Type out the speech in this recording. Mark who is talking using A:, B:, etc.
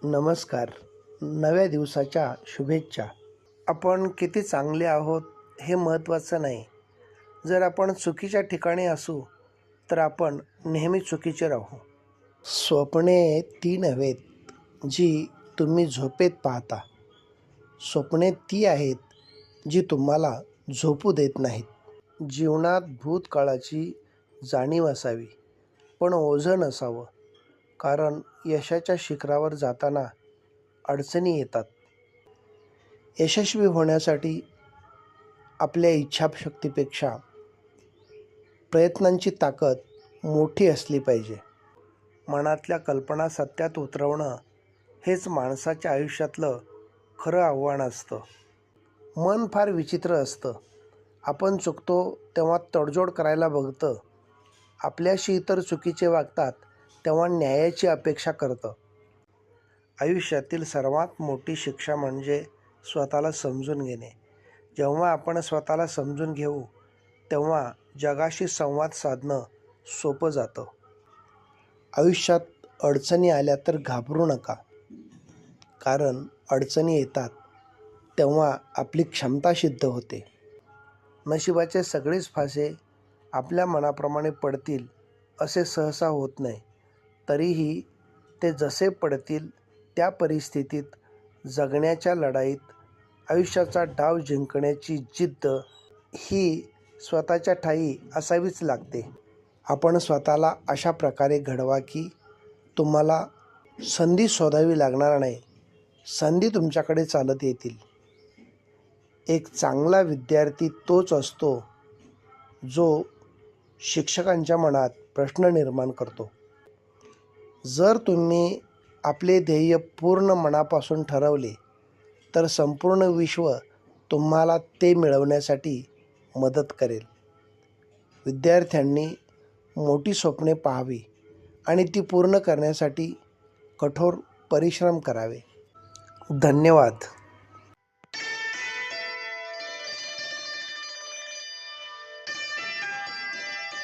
A: नमस्कार. नव्या दिवसाच्या शुभेच्छा. आपण किती चांगले आहोत हे महत्त्वाचं नाही. जर आपण चुकीच्या ठिकाणी असू तर आपण नेहमी चुकीचे राहू. स्वप्ने ती नव्हेत जी तुम्ही झोपेत पाहता. स्वप्ने ती आहेत जी तुम्हाला झोपू देत नाहीत. जीवनात भूतकाळाची जाणीव असावी, पण ओझं नसावं. कारण यशाच्या शिखरावर जाताना अडचणी येतात. यशस्वी होण्यासाठी आपल्या इच्छाशक्तीपेक्षा प्रयत्नांची ताकद मोठी असली पाहिजे. मनातल्या कल्पना सत्यात उतरवणं हेच माणसाच्या आयुष्यातलं खरं आव्हान असतं. मन फार विचित्र असतं. आपण चुकतो तेव्हा तडजोड करायला बघतं. आपल्याशी इतर चुकीचे वागतात तेव्हा न्यायाची अपेक्षा करतं. आयुष्यातील सर्वात मोठी शिक्षा म्हणजे स्वतःला समजून घेणे. जेव्हा आपण स्वतःला समजून घेऊ तेव्हा जगाशी संवाद साधणं सोपं जातं. आयुष्यात अडचणी आल्या तर घाबरू नका. कारण अडचणी येतात तेव्हा आपली क्षमता सिद्ध होते. नशिबाचे सगळेच फासे आपल्या मनाप्रमाणे पडतील असे सहसा होत नाही. तरीही ते जसे पडतील त्या परिस्थितीत जगण्याच्या लढाईत आयुष्याचा डाव जिंकण्याची जिद्द ही स्वतःच्या ठायी असावीच लागते. आपण स्वतःला अशा प्रकारे घडवा की तुम्हाला संधी शोधावी लागणार नाही. संधी तुमच्याकडे चालत येतील. एक चांगला विद्यार्थी तोच असतो जो शिक्षकांच्या मनात प्रश्न निर्माण करतो. जर तुम्ही आपले ध्येय पूर्ण मनापासून ठरवले तर संपूर्ण विश्व तुम्हाला ते मिळवण्यासाठी मदत करेल. विद्यार्थ्यांनी मोठी स्वप्ने पाहावी आणि ती पूर्ण करण्यासाठी कठोर परिश्रम करावे. धन्यवाद.